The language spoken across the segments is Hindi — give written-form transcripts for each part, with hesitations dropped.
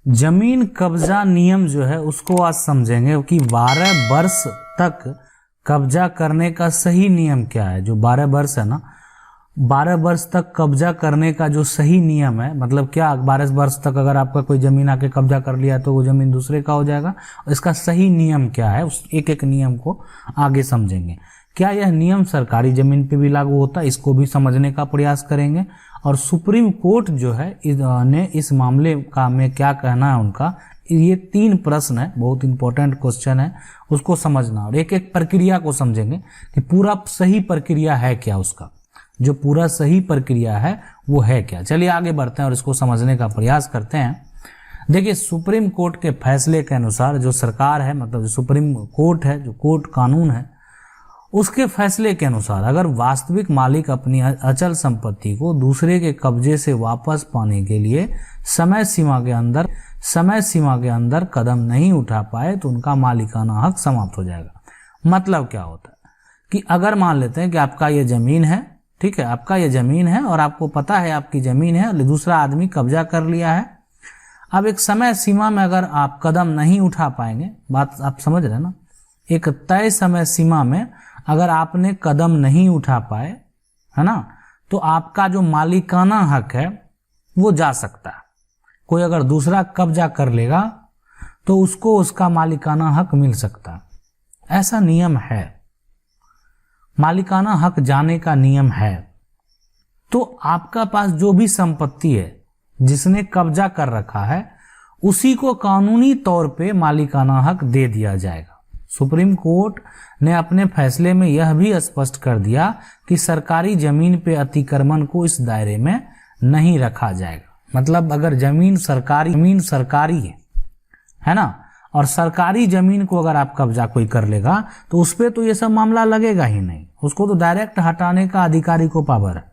जमीन कब्जा नियम जो है उसको आज समझेंगे कि 12 वर्ष तक कब्जा करने का सही नियम क्या है। जो 12 वर्ष है ना, 12 वर्ष तक कब्जा करने का जो सही नियम है, मतलब क्या 12 वर्ष तक अगर आपका कोई जमीन आके कब्जा कर लिया तो वो जमीन दूसरे का हो जाएगा। इसका सही नियम क्या है, उस एक एक नियम को आगे समझेंगे। क्या यह नियम सरकारी जमीन पे भी लागू होता है, इसको भी समझने का प्रयास करेंगे। और सुप्रीम कोर्ट जो है ने इस मामले का में क्या कहना है उनका, ये 3 प्रश्न है, बहुत इंपॉर्टेंट क्वेश्चन है, उसको समझना। और एक एक प्रक्रिया को समझेंगे कि पूरा सही प्रक्रिया है क्या, उसका जो पूरा सही प्रक्रिया है वो है क्या। चलिए आगे बढ़ते हैं और इसको समझने का प्रयास करते हैं। देखिए, सुप्रीम कोर्ट के फैसले के अनुसार जो सरकार है, मतलब जो सुप्रीम कोर्ट है, जो कोर्ट कानून है, उसके फैसले के अनुसार अगर वास्तविक मालिक अपनी अचल संपत्ति को दूसरे के कब्जे से वापस पाने के लिए समय सीमा के अंदर कदम नहीं उठा पाए तो उनका मालिकाना हक समाप्त हो जाएगा। मतलब क्या होता है कि अगर मान लेते हैं कि आपका ये जमीन है, ठीक है, आपका ये जमीन है और आपको पता है आपकी जमीन है, दूसरा आदमी कब्जा कर लिया है। अब एक समय सीमा में अगर आप कदम नहीं उठा पाएंगे, बात आप समझ रहे हैं ना, एक तय समय सीमा में अगर आपने कदम नहीं उठा पाए, है ना, तो आपका जो मालिकाना हक है वो जा सकता है। कोई अगर दूसरा कब्जा कर लेगा तो उसको उसका मालिकाना हक मिल सकता है। ऐसा नियम है, मालिकाना हक जाने का नियम है। तो आपका पास जो भी संपत्ति है जिसने कब्जा कर रखा है उसी को कानूनी तौर पे मालिकाना हक दे दिया जाएगा। सुप्रीम कोर्ट ने अपने फैसले में यह भी स्पष्ट कर दिया कि सरकारी जमीन पे अतिक्रमण को इस दायरे में नहीं रखा जाएगा। मतलब अगर जमीन सरकारी है ना, और सरकारी जमीन को अगर आप कब्जा कोई कर लेगा तो उस पे तो ये सब मामला लगेगा ही नहीं, उसको तो डायरेक्ट हटाने का अधिकारी को पावर है।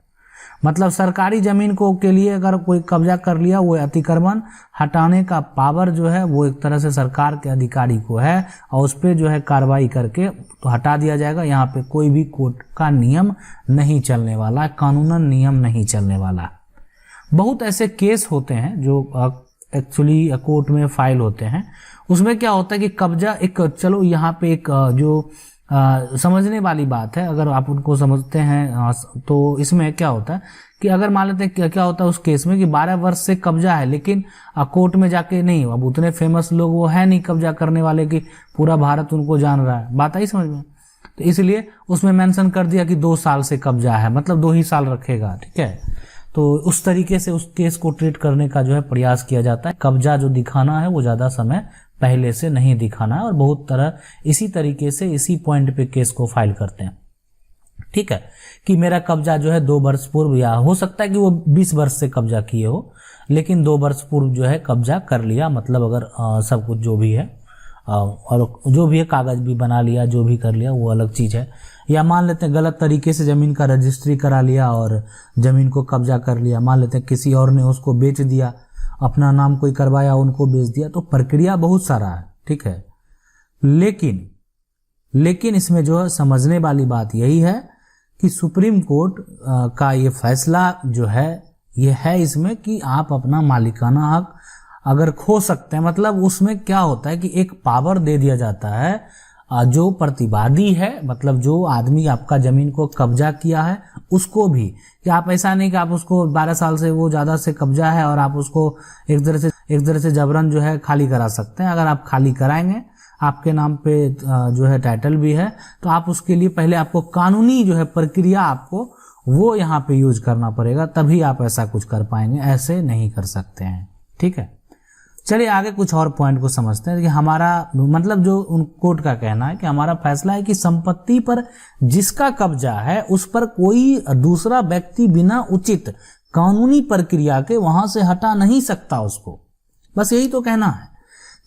मतलब सरकारी जमीन को के लिए अगर कोई कब्जा कर लिया, वो अतिक्रमण हटाने का पावर जो है वो एक तरह से सरकार के अधिकारी को है और उस पर जो है कार्रवाई करके तो हटा दिया जाएगा। यहाँ पे कोई भी कोर्ट का नियम नहीं चलने वाला है, कानूनन नियम नहीं चलने वाला है। बहुत ऐसे केस होते हैं जो एक्चुअली कोर्ट में फाइल होते हैं, उसमें क्या होता है कि कब्जा एक, चलो यहाँ पे एक जो समझने वाली बात है, अगर आप उनको समझते हैं तो इसमें क्या होता है कि अगर मान लेते हैं क्या होता है उस केस में कि 12 वर्ष से कब्जा है, लेकिन कोर्ट में जाके नहीं, अब उतने फेमस लोग वो है नहीं कब्जा करने वाले कि पूरा भारत उनको जान रहा है, बात आई समझ में। तो इसलिए उसमें मेंशन कर दिया कि 2 साल से कब्जा है, मतलब 2 ही साल रखेगा, ठीक है। तो उस तरीके से उस केस को ट्रीट करने का जो है प्रयास किया जाता है। कब्जा जो दिखाना है वो ज्यादा समय पहले से नहीं दिखाना है, और बहुत तरह इसी तरीके से इसी पॉइंट पे केस को फाइल करते हैं, ठीक है, कि मेरा कब्जा जो है 2 वर्ष पूर्व, या हो सकता है कि वो 20 वर्ष से कब्जा किए हो, लेकिन 2 वर्ष पूर्व जो है कब्जा कर लिया, मतलब अगर सब कुछ जो भी है और जो भी है कागज भी बना लिया, जो भी कर लिया वो अलग चीज है। या मान लेते हैं गलत तरीके से जमीन का रजिस्ट्री करा लिया और जमीन को कब्जा कर लिया, मान लेते हैं किसी और ने उसको बेच दिया, अपना नाम कोई करवाया उनको बेच दिया, तो प्रक्रिया बहुत सारा है, ठीक है। लेकिन इसमें जो है समझने वाली बात यही है कि सुप्रीम कोर्ट का ये फैसला जो है ये है इसमें कि आप अपना मालिकाना हक अगर खो सकते हैं, मतलब उसमें क्या होता है कि एक पावर दे दिया जाता है जो प्रतिवादी है, मतलब जो आदमी आपका जमीन को कब्जा किया है उसको भी, कि आप ऐसा नहीं कि आप उसको 12 साल से वो ज्यादा से कब्जा है और आप उसको एक तरह से जबरन जो है खाली करा सकते हैं। अगर आप खाली कराएंगे, आपके नाम पे जो है टाइटल भी है, तो आप उसके लिए पहले आपको कानूनी जो है प्रक्रिया आपको वो यहाँ पे यूज करना पड़ेगा, तभी आप ऐसा कुछ कर पाएंगे, ऐसे नहीं कर सकते हैं, ठीक है। चलिए आगे कुछ और पॉइंट को समझते हैं कि हमारा मतलब जो उन कोर्ट का कहना है कि हमारा फैसला है कि संपत्ति पर जिसका कब्जा है उस पर कोई दूसरा व्यक्ति बिना उचित कानूनी प्रक्रिया के वहां से हटा नहीं सकता उसको। बस यही तो कहना है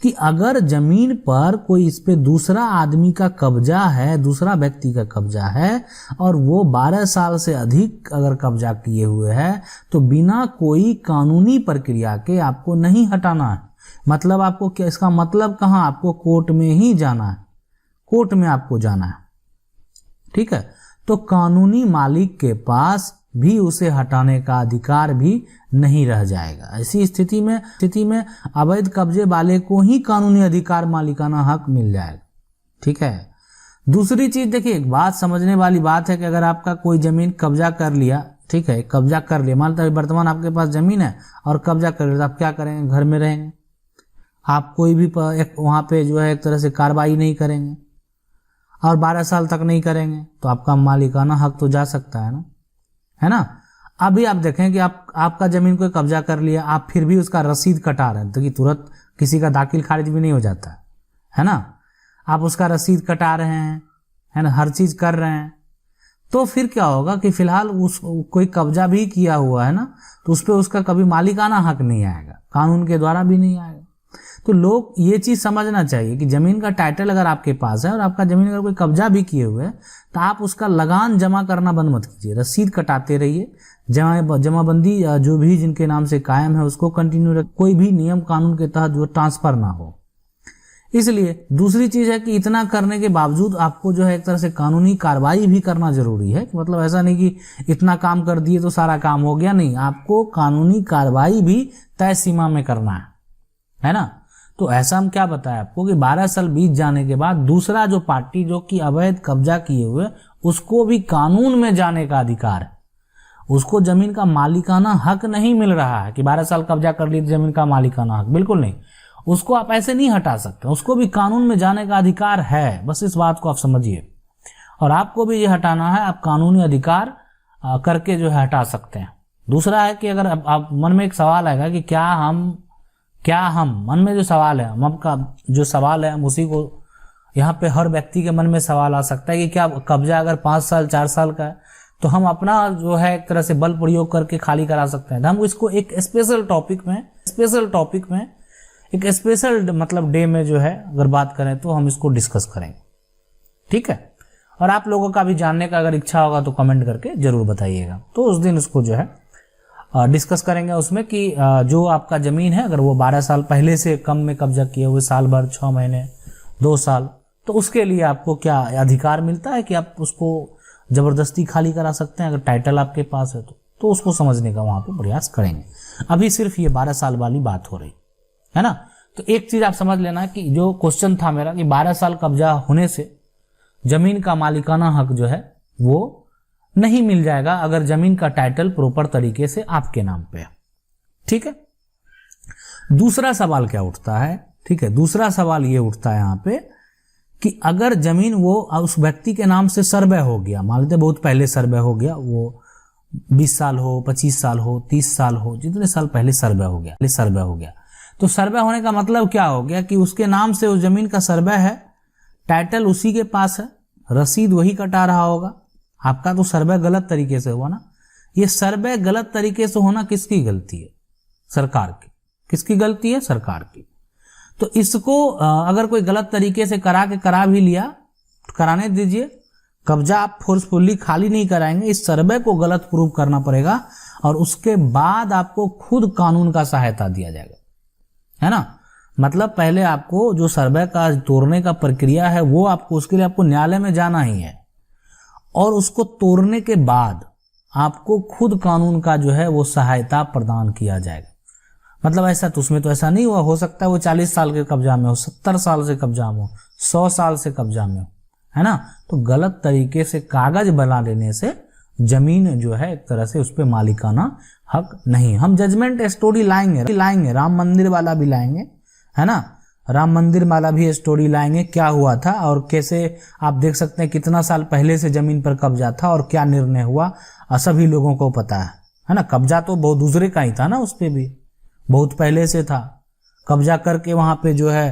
कि अगर जमीन पर कोई इस पे दूसरा आदमी का कब्जा है, दूसरा व्यक्ति का कब्जा है और वो 12 साल से अधिक अगर कब्जा किए हुए है तो बिना कोई कानूनी प्रक्रिया के आपको नहीं हटाना है। मतलब आपको क्या, इसका मतलब कहाँ, आपको कोर्ट में ही जाना है, कोर्ट में आपको जाना है, ठीक है। तो कानूनी मालिक के पास भी उसे हटाने का अधिकार भी नहीं रह जाएगा। ऐसी स्थिति में अवैध कब्जे वाले को ही कानूनी अधिकार मालिकाना हक मिल जाएगा। ठीक है। दूसरी चीज देखिए, एक बात समझने वाली बात है कि अगर आपका कोई जमीन कब्जा कर लिया, ठीक है, कब्जा कर लिया, मान लो वर्तमान आपके पास जमीन है और कब्जा कर लिया, तो आप क्या करेंगे? घर में रहेंगे, आप कोई भी वहां पे जो है एक तरह से कार्रवाई नहीं करेंगे और 12 साल तक नहीं करेंगे, तो आपका मालिकाना हक तो जा सकता है ना, है ना। अभी आप देखें कि आपका जमीन को कब्जा कर लिया, आप फिर भी उसका रसीद कटा रहे हैं, तो कि तुरंत किसी का दाखिल खारिज भी नहीं हो जाता है ना। आप उसका रसीद कटा रहे हैं, है ना, हर चीज कर रहे हैं, तो फिर क्या होगा कि फिलहाल कोई कब्जा भी किया हुआ है ना, तो उस पर उसका कभी मालिकाना हक नहीं आएगा, कानून के द्वारा भी नहीं आएगा। तो लोग ये चीज समझना चाहिए कि जमीन का टाइटल अगर आपके पास है और आपका जमीन अगर कोई कब्जा भी किए हुए है, तो आप उसका लगान जमा करना बंद मत कीजिए, रसीद कटाते रहिए। जमाबंदी जो भी जिनके नाम से कायम है उसको कंटिन्यू रख, कोई भी नियम कानून के तहत जो ट्रांसफर ना हो। इसलिए दूसरी चीज है कि इतना करने के बावजूद आपको जो है एक तरह से कानूनी कार्रवाई भी करना जरूरी है। मतलब ऐसा नहीं कि इतना काम कर दिए तो सारा काम हो गया, नहीं, आपको कानूनी कार्रवाई भी तय सीमा में करना है ना। तो ऐसा हम क्या बताया आपको कि 12 साल बीत जाने के बाद दूसरा जो पार्टी जो कि अवैध कब्जा किए हुए, उसको भी कानून में जाने का अधिकार है। उसको जमीन का मालिकाना हक नहीं मिल रहा है कि 12 साल कब्जा कर ली जमीन का मालिकाना हक, बिल्कुल नहीं, उसको आप ऐसे नहीं हटा सकते, उसको भी कानून में जाने का अधिकार है। बस इस बात को आप समझिए, और आपको भी ये हटाना है, आप कानूनी अधिकार करके जो है हटा सकते हैं। दूसरा है कि अगर आप मन में एक सवाल आएगा कि क्या हम मन में जो सवाल है, हम आपका जो सवाल है हम उसी को यहाँ पे हर व्यक्ति के मन में सवाल आ सकता है कि क्या कब्जा अगर 5 साल 4 साल का है तो हम अपना जो है एक तरह से बल प्रयोग करके खाली करा सकते हैं। हम इसको एक स्पेशल टॉपिक में एक स्पेशल मतलब डे में जो है अगर बात करें तो हम इसको डिस्कस करेंगे, ठीक है। और आप लोगों का भी जानने का अगर इच्छा होगा तो कमेंट करके जरूर बताइएगा, तो उस दिन इसको जो है डिस्कस करेंगे उसमें कि जो आपका जमीन है अगर वो 12 साल पहले से कम में कब्जा किए हुए, साल भर, 6 महीने, 2 साल, तो उसके लिए आपको क्या अधिकार मिलता है कि आप उसको जबरदस्ती खाली करा सकते हैं अगर टाइटल आपके पास है तो उसको समझने का वहां पे प्रयास करेंगे। अभी सिर्फ ये 12 साल वाली बात हो रही है ना। तो एक चीज आप समझ लेना कि जो क्वेश्चन था मेरा कि 12 साल कब्जा होने से जमीन का मालिकाना हक जो है वो नहीं मिल जाएगा अगर जमीन का टाइटल प्रॉपर तरीके से आपके नाम पे है, ठीक है। दूसरा सवाल क्या उठता है, ठीक है, दूसरा सवाल ये उठता है यहाँ पे कि अगर जमीन वो उस व्यक्ति के नाम से सर्वे हो गया, मान लेते बहुत पहले सर्वे हो गया, वो 20 साल हो, 25 साल हो, 30 साल हो, जितने साल पहले सर्वे हो गया, तो सर्वे होने का मतलब क्या हो गया कि उसके नाम से उस जमीन का सर्वे है, टाइटल उसी के पास है, रसीद वही कटा रहा होगा। आपका तो सर्वे गलत तरीके से हुआ ना। ये सर्वे गलत तरीके से होना किसकी गलती है? सरकार की। किसकी गलती है? सरकार की। तो इसको अगर कोई गलत तरीके से करा भी लिया, कराने दीजिए, कब्जा आप फोर्सफुली खाली नहीं कराएंगे, इस सर्वे को गलत प्रूव करना पड़ेगा और उसके बाद आपको खुद कानून का सहायता दिया जाएगा, है ना। मतलब पहले आपको जो सर्वे का तोड़ने का प्रक्रिया है वो आपको, उसके लिए आपको न्यायालय में जाना ही है और उसको तोड़ने के बाद आपको खुद कानून का जो है वो सहायता प्रदान किया जाएगा। मतलब ऐसा तो उसमें तो ऐसा नहीं हुआ, हो सकता है वो 40 साल के कब्जा में हो, 70 साल से कब्जा में हो, 100 साल से कब्जा में हो, है ना। तो गलत तरीके से कागज बना लेने से जमीन जो है एक तरह से उस पर मालिकाना हक नहीं। हम जजमेंट स्टोरी लाएंगे, राम मंदिर वाला भी लाएंगे, है ना, राम मंदिर वाला भी स्टोरी लाएंगे, क्या हुआ था और कैसे आप देख सकते हैं कितना साल पहले से जमीन पर कब्जा था और क्या निर्णय हुआ, सभी लोगों को पता है ना। कब्जा तो बहुत दूसरे का ही था ना, उस पे भी बहुत पहले से था, कब्जा करके वहां पे जो है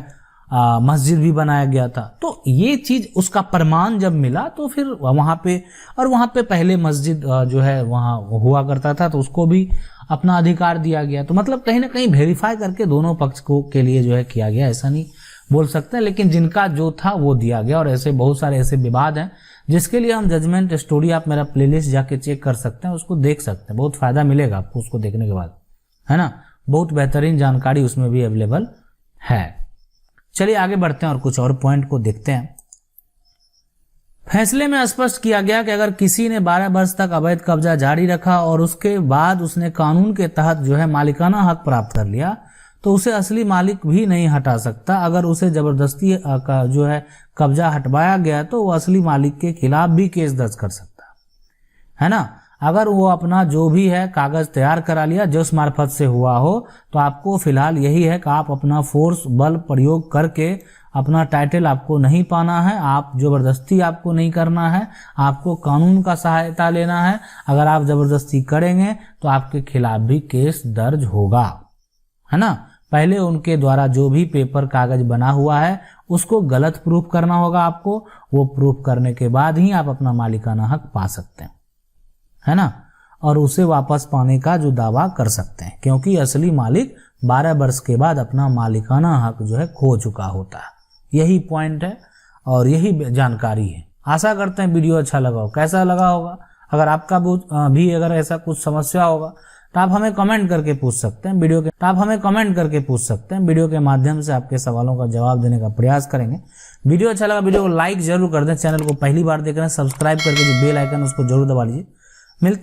मस्जिद भी बनाया गया था। तो ये चीज उसका प्रमाण जब मिला तो फिर वहां पे पहले मस्जिद जो है वहां हुआ करता था तो उसको भी अपना अधिकार दिया गया। तो मतलब कहीं ना कहीं वेरीफाई करके दोनों पक्ष को के लिए जो है किया गया, ऐसा नहीं बोल सकते, लेकिन जिनका जो था वो दिया गया। और ऐसे बहुत सारे ऐसे विवाद हैं जिसके लिए हम जजमेंट स्टोरी, आप मेरा प्लेलिस्ट जाके चेक कर सकते हैं, उसको देख सकते हैं, बहुत फायदा मिलेगा आपको उसको देखने के बाद, है ना। बहुत बेहतरीन जानकारी उसमें भी अवेलेबल है। चलिए आगे बढ़ते हैं और कुछ और पॉइंट को देखते हैं। फैसले में स्पष्ट किया गया कि अगर किसी ने 12 वर्ष तक अवैध कब्जा जारी रखा और उसके बाद उसने कानून के तहत जो है मालिकाना हक प्राप्त कर लिया तो उसे असली मालिक भी नहीं हटा सकता। अगर उसे जबरदस्ती का जो है कब्जा हटवाया गया तो वो असली मालिक के खिलाफ भी केस दर्ज कर सकता है ना। अगर वो अपना जो भी है कागज तैयार करा लिया जिस मार्फत से हुआ हो तो आपको फिलहाल यही है कि आप अपना फोर्स बल प्रयोग करके अपना टाइटल आपको नहीं पाना है, आप जबरदस्ती आपको नहीं करना है, आपको कानून का सहायता लेना है। अगर आप जबरदस्ती करेंगे तो आपके खिलाफ भी केस दर्ज होगा, है ना। पहले उनके द्वारा जो भी पेपर कागज बना हुआ है उसको गलत प्रूफ करना होगा आपको, वो प्रूफ करने के बाद ही आप अपना मालिकाना हक पा सकते हैं, है ना, और उसे वापस पाने का जो दावा कर सकते हैं, क्योंकि असली मालिक 12 वर्ष के बाद अपना मालिकाना हक जो है खो चुका होता है। यही पॉइंट है और यही जानकारी है। आशा करते हैं वीडियो अच्छा लगा हो। कैसा लगा होगा, अगर आपका भी अगर ऐसा कुछ समस्या होगा तो आप हमें कमेंट करके पूछ सकते हैं। वीडियो के माध्यम से आपके सवालों का जवाब देने का प्रयास करेंगे। वीडियो अच्छा लगा वीडियो को लाइक जरूर कर दें। चैनल को पहली बार देख रहे हैं सब्सक्राइब करके जो बेल आइकन उसको जरूर दबा लीजिए। मिलते